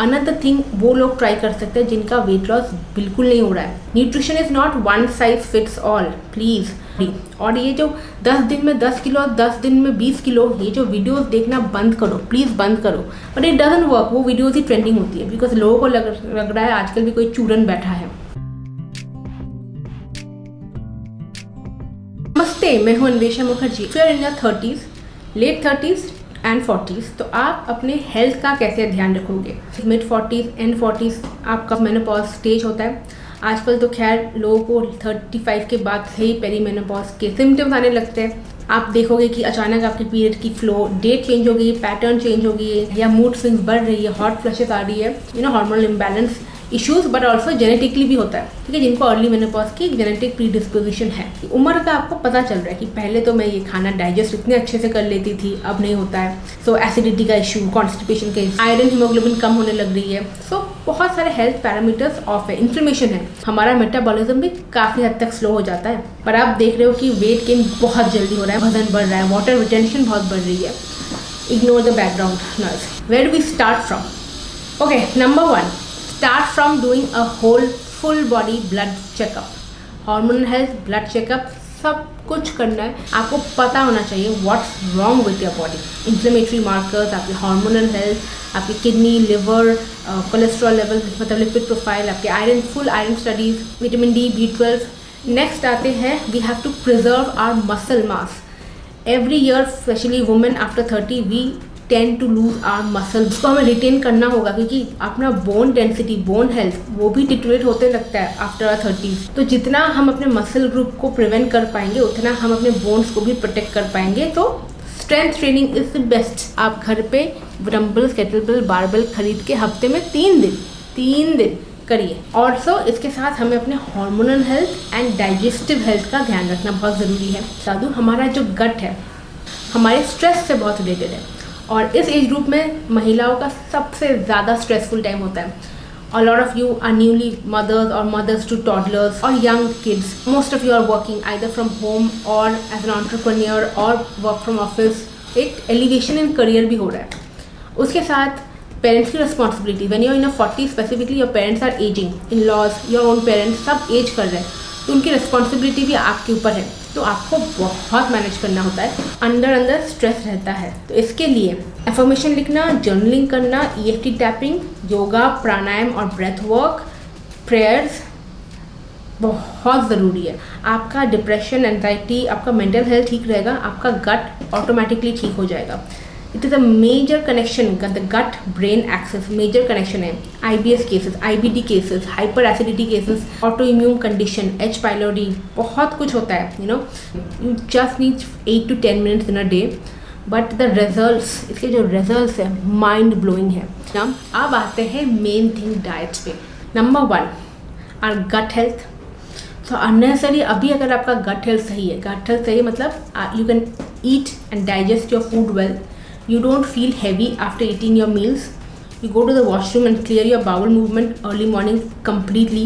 Another thing वो लोग try कर सकते हैं जिनका वेट लॉस बिल्कुल नहीं हो रहा है। Nutrition is not one size fits all please. और ये जो 10 दिन में 10 किलो, 10 दिन में 20 किलो, ये जो वीडियोस देखना बंद करो, प्लीज़ बंद करो। But it doesn't work. वो वीडियोस ही ट्रेंडिंग होती है बिकॉज लोगों को लग रहा है आजकल भी कोई चूरन बैठा है। नमस्ते, मैं हूँ अन्वेषा मुखर्जी। फिर in your 30s, late 30s and 40s, तो आप अपने हेल्थ का कैसे ध्यान रखोगे। मिड 40s एंड 40s आपका मेनोपॉज स्टेज होता है। आजकल तो खैर लोगों को 35 के बाद से ही पेरीमेनोपॉज के सिम्टम्स आने लगते हैं। आप देखोगे कि अचानक आपके पीरियड की फ्लो, डेट चेंज हो गई, पैटर्न चेंज हो गई है, या मूड स्विंग्स बढ़ रही है, हॉट फ्लशेस आ रही है, hormonal imbalance issues, but also genetically भी होता है। ठीक है, जिनको अर्ली मेनोपॉज की जेनेटिक प्रीडिस्पोजिशन है। उम्र का आपको पता चल रहा है कि पहले तो मैं ये खाना डाइजेस्ट इतने अच्छे से कर लेती थी, अब नहीं होता है। सो एसिडिटी का इशू, कॉन्स्टिपेशन का इशू, आयरन हीमोग्लोबिन कम होने लग रही है। सो बहुत सारे हेल्थ पैरामीटर्स ऑफ है। इन्फ्लेमेशन है, हमारा मेटाबॉलिज्म भी काफ़ी हद तक स्लो हो जाता है। पर आप देख रहे हो कि वेट गेन बहुत जल्दी हो रहा है, वजन बढ़ रहा है, वाटर रिटेंशन बहुत बढ़ रही है। Ignore the background noise. Where do we start from? Okay, number 1, start from doing a whole full body blood checkup. Hormonal health, blood checkup, सब कुछ करना है। आपको पता होना चाहिए what's wrong with your body. Inflammatory markers, आपकी hormonal health, आपकी किडनी, लिवर, कोलेस्ट्रॉल लेवल, मतलब लिपिड प्रोफाइल, आपके iron, full iron studies, vitamin D, B12। Next आते हैं, we have to preserve our muscle mass. Every year especially women after 30 we tend to lose our muscle. उसको हमें retain करना होगा क्योंकि अपना बोन डेंसिटी, बोन हेल्थ, वो भी डिटोरेट होते लगता है आफ्टर 30। तो जितना हम अपने मसल ग्रुप को प्रिवेंट कर पाएंगे उतना हम अपने बोन्स को भी प्रोटेक्ट कर पाएंगे। तो strength training is the best. आप घर पे डंबल्स, केटलबेल, बारबेल खरीद के हफ्ते में 3 दिन करिए। और इसके साथ हमें अपने hormonal health and digestive health का ध्यान रखना बहुत ज़रूरी है। साधु, हमारा जो गट है हमारे स्ट्रेस से बहुत रिलेटेड है और इस एज ग्रुप में महिलाओं का सबसे ज़्यादा स्ट्रेसफुल टाइम होता है। A lot of you are newly mothers or mothers to toddlers or young kids. Most of you are working either from home or as an entrepreneur or work from office. एक elevation in career भी हो रहा है। उसके साथ parents की responsibility. When you are in a 40 specifically, your parents are aging. In-laws, your own parents, सब as कर रहे हैं, तो उनकी रिस्पॉन्सिबिलिटी भी आपके ऊपर है। तो आपको बहुत मैनेज करना होता है, अंदर स्ट्रेस रहता है। तो इसके लिए एफर्मेशन लिखना, जर्नलिंग करना, EFT टैपिंग, योगा, प्राणायाम और ब्रेथ वर्क, प्रेयर्स बहुत ज़रूरी है। आपका डिप्रेशन, एंजाइटी, आपका मेंटल हेल्थ ठीक रहेगा, आपका गट ऑटोमेटिकली ठीक हो जाएगा। It is a major connection, the gut brain axis major connection है। IBS cases, IBD cases, hyper acidity cases, auto immune condition, H. pylori, बहुत कुछ होता है। You just need 8 to 10 minutes in a day, but the results, इसके जो results है mind blowing है। अब आते हैं मेन थिंग डाइट्स पे। Number 1, our gut health. तो अननेसेसरी, अभी अगर आपका गट हेल्थ सही है, गट हेल्थ सही मतलब you can eat and digest your food well, you don't feel heavy after eating your meals, you go to the washroom and clear your bowel movement early morning completely,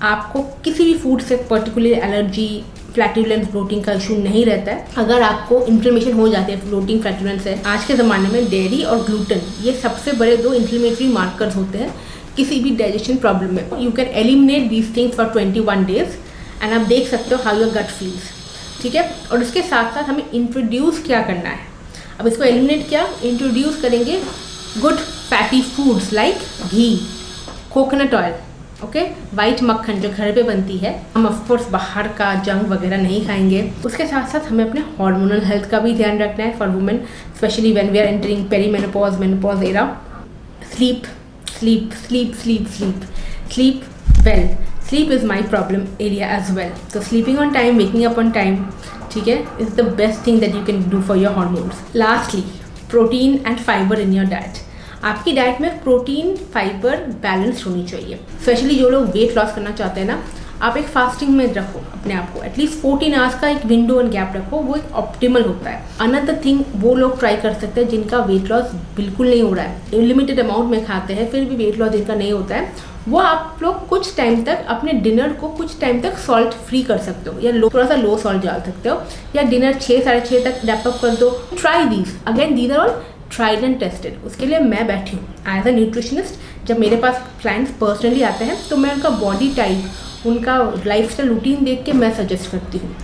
आपको किसी भी food से particular allergy, flatulence, bloating का issue नहीं रहता है। अगर आपको इन्फ्लेमेशन हो जाती है, ब्लोटिंग, फ्लैटुलेंस है, आज के ज़माने में डेयरी और ग्लूटेन ये सबसे बड़े 2 इन्फ्लेमेटरी मार्कर्स होते हैं किसी भी डाइजेशन प्रॉब्लम में। You can eliminate these things for 21 days and आप देख सकते हो हाउ योर गट फील्स। ठीक है, और इसके साथ साथ हमें इंट्रोड्यूस क्या करना है। अब इसको एलिमिनेट किया, इंट्रोड्यूस करेंगे गुड फैटी फूड्स लाइक घी, कोकोनट ऑयल, ओके, वाइट मक्खन जो घर पे बनती है। हम ऑफकोर्स बाहर का जंक वगैरह नहीं खाएंगे। उसके साथ साथ हमें अपने हार्मोनल हेल्थ का भी ध्यान रखना है for women, specially when we are entering perimenopause, menopause era. Sleep sleep sleep sleep sleep sleep well. Sleep is my problem area as well. तो sleeping on time, waking up on time, ठीक है, is the best thing that you can do for your hormones. Lastly, protein and fibre in your diet. आपकी diet में protein, fibre balanced होनी चाहिए। Specially जो लोग weight loss करना चाहते हैं ना, आप एक फास्टिंग में रखो अपने आप को, एटलीस्ट 14 आवर्स का एक विंडो एंड गैप रखो, वो एक ऑप्टिमल होता है। अनदर थिंग वो लोग ट्राई कर सकते हैं जिनका वेट लॉस बिल्कुल नहीं हो रहा है, लिमिटेड अमाउंट में खाते हैं फिर भी वेट लॉस जिनका नहीं होता है, वो आप लोग कुछ टाइम तक अपने डिनर को कुछ टाइम तक सॉल्ट फ्री कर सकते हो, या थोड़ा सा लो सॉल्ट डाल सकते हो, या डिनर 6 साढ़े 6 तक रैप अप कर दो। Try these, again these are all tried and tested, उसके लिए मैं बैठी हूँ एज अ न्यूट्रिशनिस्ट। जब मेरे पास क्लाइंट्स पर्सनली आते हैं तो मैं उनका बॉडी टाइप, उनका लाइफस्टाइल रूटीन देख के मैं सजेस्ट करती हूँ।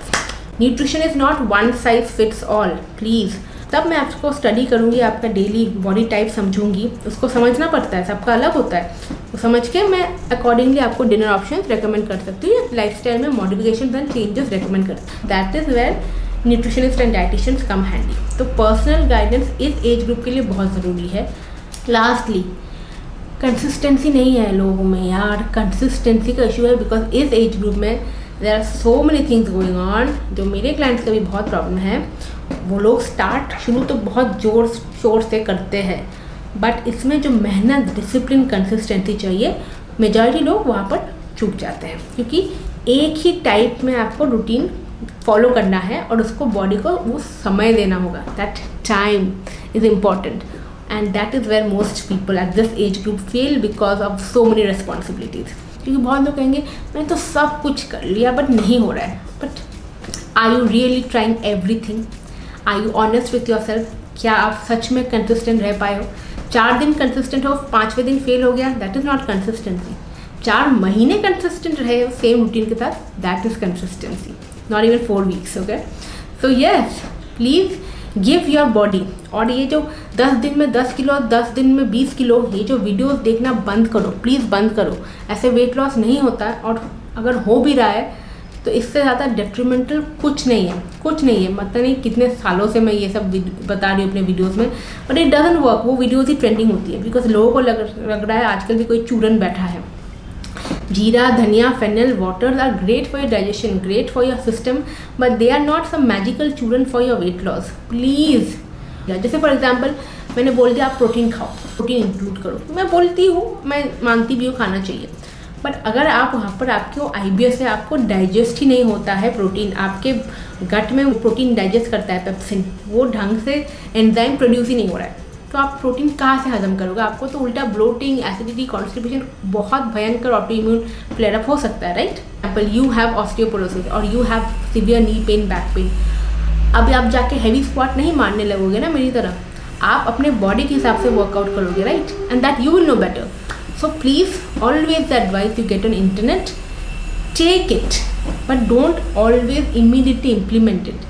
Nutrition is not one size fits all please. तब मैं आपको स्टडी करूँगी, आपका डेली बॉडी टाइप समझूंगी, उसको समझना पड़ता है, सबका अलग होता है, तो समझ के मैं अकॉर्डिंगली आपको डिनर ऑप्शन रेकमेंड कर सकती हूँ, लाइफस्टाइल में मॉडिफिकेशन एंड चेंजेस रेकमेंड कर सकती हूँ। That is where nutritionist and dieticians come handy. तो पर्सनल गाइडेंस इस एज ग्रुप के लिए बहुत ज़रूरी है। लास्टली, कंसिस्टेंसी नहीं है लोगों में यार, कंसिस्टेंसी का इशू है, बिकॉज इस एज ग्रुप में there are so many things going on. जो मेरे क्लाइंट्स का भी बहुत प्रॉब्लम है, वो लोग शुरू तो बहुत जोर शोर से करते हैं, बट इसमें जो मेहनत, डिसिप्लिन, कंसिस्टेंसी चाहिए, मेजॉरिटी लोग वहाँ पर चूक जाते हैं, क्योंकि एक ही टाइप में आपको रूटीन फॉलो करना है और उसको बॉडी को वो समय देना होगा। That time is important and that is where most people at this age group fail because of so many responsibilities. क्योंकि बहुत लोग कहेंगे मैंने तो सब कुछ कर लिया बट नहीं हो रहा है। But are you really trying everything? Are you honest with your self? क्या आप सच में कंसिस्टेंट रह पाए हो? 4 दिन कंसिस्टेंट हो, 5वें दिन फेल हो गया, दैट इज़ नॉट कंसिस्टेंसी। 4 महीने कंसिस्टेंट रहे हो सेम रूटीन के साथ, that is consistency, not even 4 weeks. Okay, so yes, please give your body. और ये जो 10 दिन में 10 किलो, 10 दिन में 20 किलो, ये जो वीडियोस देखना बंद करो, प्लीज़ बंद करो। ऐसे वेट लॉस नहीं होता है, और अगर हो भी रहा है तो इससे ज़्यादा डेट्रीमेंटल कुछ नहीं है, कुछ नहीं है। मतलब नहीं कितने सालों से मैं ये सब बता रही हूँ अपने वीडियोस में, बट इट डजंट वर्क। वो वीडियोस ही ट्रेंडिंग होती है बिकॉज लोगों को लग रहा है आजकल भी कोई चूरन बैठा है। Jeera, dhaniya, fennel water are great for your digestion, great for your system, but they are not some magical churan for your weight loss. Please, जैसे फॉर एग्जाम्पल मैंने बोल दिया आप प्रोटीन खाओ, प्रोटीन इंक्लूड करो, मैं बोलती हूँ, मैं मानती भी हूँ खाना चाहिए, बट अगर आप वहाँ पर आपके IBS है, आपको डाइजेस्ट ही नहीं होता है प्रोटीन, आपके गट में प्रोटीन डाइजेस्ट करता है पेप्सिन, वो ढंग से एंजाइम प्रोड्यूस ही नहीं हो रहा है, तो आप प्रोटीन कहाँ से हजम करोगे? आपको तो उल्टा ब्लोटिंग, एसिडिटी, कॉन्स्टिपेशन, बहुत भयंकर ऑटो इम्यून फ्लेयर अप हो सकता है, right? Example, you have osteoporosis और you have severe knee pain, back pain. अब आप जाके हैवी स्क्वाट नहीं मारने लगोगे ना मेरी तरह, आप अपने बॉडी के हिसाब से वर्कआउट करोगे, right? And that you will know better. So please, always the advice you get on internet, take it, but don't always immediately implement it.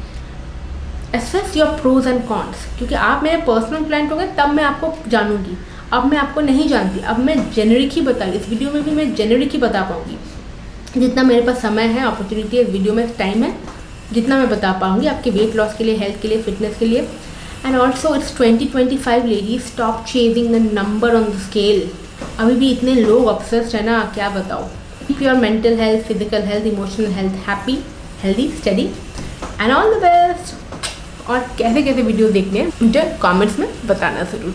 Assess your pros and cons. क्योंकि आप मेरे personal client होंगे तब मैं आपको जानूंगी, अब मैं आपको नहीं जानती, अब मैं जेनेरिक ही बता, इस वीडियो में भी मैं जेनेरिक ही बता पाऊंगी। जितना मेरे पास समय है, अपॉर्चुनिटी है, वीडियो में टाइम है, जितना मैं बता पाऊंगी आपके वेट लॉस के लिए, हेल्थ के लिए, फिटनेस के लिए। And also it's 2025 ladies, stop chasing the number on the scale. अभी भी इतने लोग ऑब्सेस्ड है ना, क्या बताओ। Keep your mental health, physical health, emotional health happy, healthy, study and all the best. और कैसे कैसे वीडियो देखने हैं मुझे कमेंट्स में बताना ज़रूर।